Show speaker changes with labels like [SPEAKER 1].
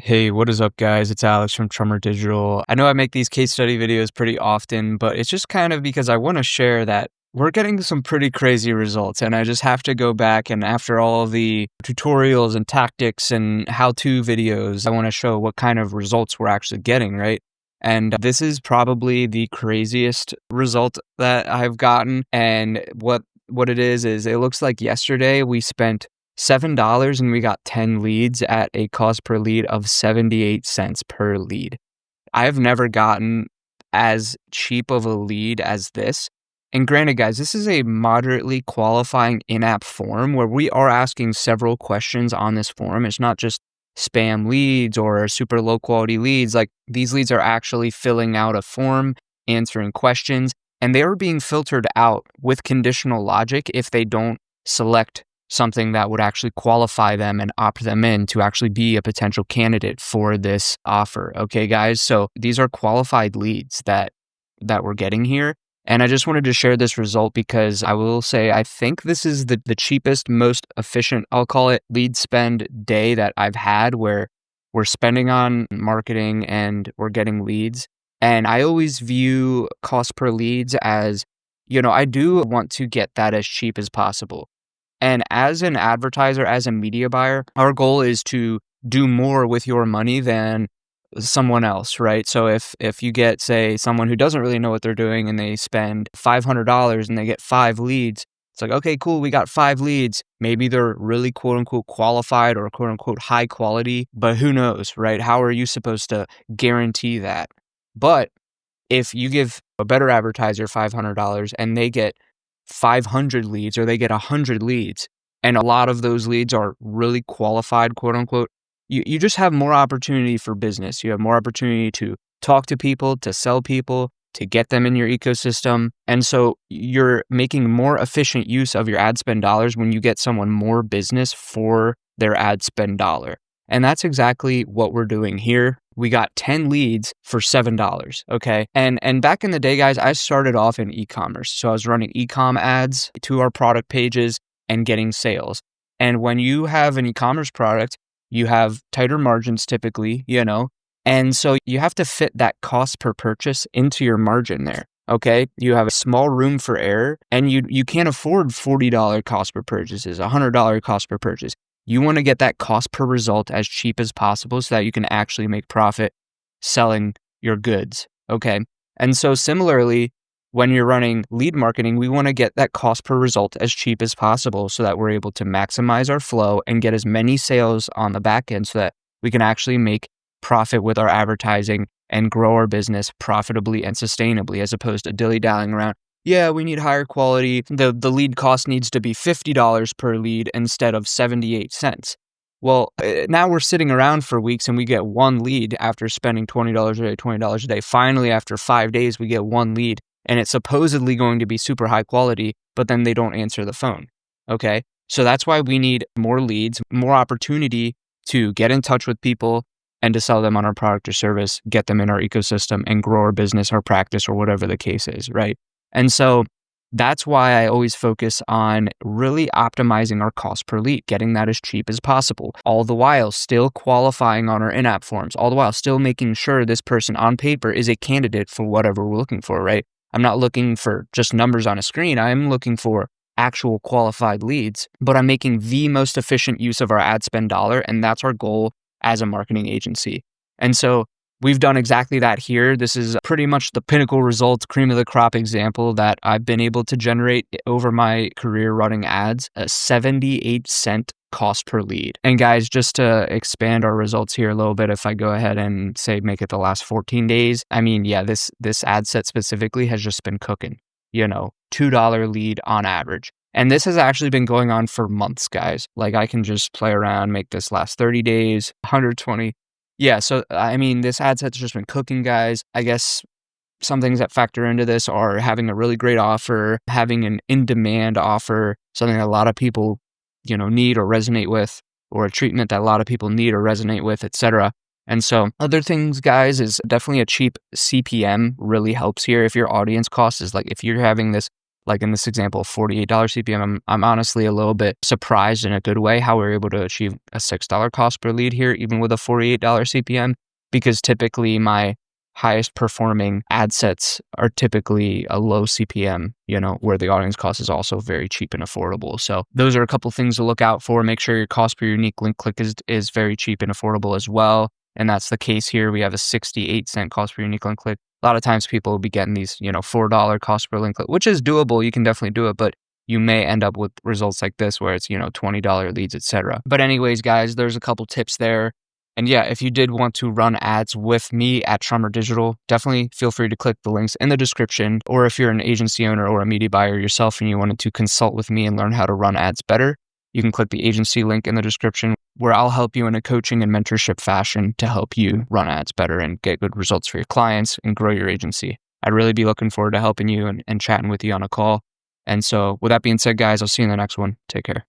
[SPEAKER 1] Hey, what is up, guys? It's Alex from Trummer Digital. I know I make these case study videos pretty often, but it's just kind of because I want to share that we're getting some pretty crazy results. And I just have to go back and after all the tutorials and tactics and how-to videos, I want to show what kind of results we're actually getting, right? And this is probably the craziest result that I've gotten. And what it is it looks like yesterday we spent $7 and we got 10 leads at a cost per lead of 78 cents per lead. I've never gotten as cheap of a lead as this. And granted, guys, this is a moderately qualifying in-app form where we are asking several questions on this form. It's not just spam leads or super low quality leads. Like, these leads are actually filling out a form, answering questions, and they are being filtered out with conditional logic if they don't select something that would actually qualify them and opt them in to actually be a potential candidate for this offer. Okay, guys? So these are qualified leads that we're getting here. And I just wanted to share this result because I will say I think this is the cheapest, most efficient, I'll call it, lead spend day that I've had where we're spending on marketing and we're getting leads. And I always view cost per leads as, I do want to get that as cheap as possible. And as an advertiser, as a media buyer, our goal is to do more with your money than someone else, right? So if you get, say, someone who doesn't really know what they're doing and they spend $500 and they get 5 leads, it's like, okay, cool, we got 5 leads. Maybe they're really quote unquote qualified or quote unquote high quality, but who knows, right? How are you supposed to guarantee that? But if you give a better advertiser $500 and they get 500 leads or they get 100 leads, and a lot of those leads are really qualified, quote unquote, you just have more opportunity for business. You have more opportunity to talk to people, to sell people, to get them in your ecosystem. And so you're making more efficient use of your ad spend dollars when you get someone more business for their ad spend dollar. And that's exactly what we're doing here. We got 10 leads for $7, okay? And back in the day, guys, I started off in e-commerce. So I was running e-com ads to our product pages and getting sales. And when you have an e-commerce product, you have tighter margins typically, and so you have to fit that cost per purchase into your margin there, okay? You have a small room for error, and you can't afford $40 cost per purchases, $100 cost per purchase. You want to get that cost per result as cheap as possible so that you can actually make profit selling your goods, okay? And so similarly, when you're running lead marketing, we want to get that cost per result as cheap as possible so that we're able to maximize our flow and get as many sales on the back end so that we can actually make profit with our advertising and grow our business profitably and sustainably, as opposed to dilly-dallying around. Yeah, we need higher quality. The lead cost needs to be $50 per lead instead of 78 cents. Well, now we're sitting around for weeks and we get one lead after spending $20 a day, $20 a day. Finally, after 5 days, we get one lead and it's supposedly going to be super high quality, but then they don't answer the phone. Okay. So that's why we need more leads, more opportunity to get in touch with people and to sell them on our product or service, get them in our ecosystem and grow our business, our practice, or whatever the case is, right? And so that's why I always focus on really optimizing our cost per lead, getting that as cheap as possible, all the while still qualifying on our in-app forms, all the while still making sure this person on paper is a candidate for whatever we're looking for, right? I'm not looking for just numbers on a screen. I'm looking for actual qualified leads, but I'm making the most efficient use of our ad spend dollar, and that's our goal as a marketing agency. And so we've done exactly that here. This is pretty much the pinnacle result, cream of the crop example that I've been able to generate over my career running ads, a 78-cent cost per lead. And guys, just to expand our results here a little bit, if I go ahead and say make it the last 14 days, I mean, yeah, this ad set specifically has just been cooking, $2 lead on average. And this has actually been going on for months, guys. Like, I can just play around, make this last 30 days, 120. Yeah, so I mean, this ad set's just been cooking, guys. I guess some things that factor into this are having a really great offer, having an in-demand offer, something that a lot of people, need or resonate with, or a treatment that a lot of people need or resonate with, etc. And so other things, guys, is definitely a cheap CPM really helps here. If your audience cost is like, if you're having this like in this example, $48 CPM, I'm honestly a little bit surprised in a good way how we're able to achieve a $6 cost per lead here, even with a $48 CPM, because typically my highest performing ad sets are typically a low CPM, where the audience cost is also very cheap and affordable. So those are a couple things to look out for. Make sure your cost per unique link click is very cheap and affordable as well. And that's the case here. We have a 68-cent cost per unique link click. A lot of times people will be getting these, $4 cost per link click, which is doable. You can definitely do it, but you may end up with results like this where it's, $20 leads, etc. But anyways, guys, there's a couple tips there. And yeah, if you did want to run ads with me at Trummer Digital, definitely feel free to click the links in the description. Or if you're an agency owner or a media buyer yourself and you wanted to consult with me and learn how to run ads better, you can click the agency link in the description where I'll help you in a coaching and mentorship fashion to help you run ads better and get good results for your clients and grow your agency. I'd really be looking forward to helping you and chatting with you on a call. And so with that being said, guys, I'll see you in the next one. Take care.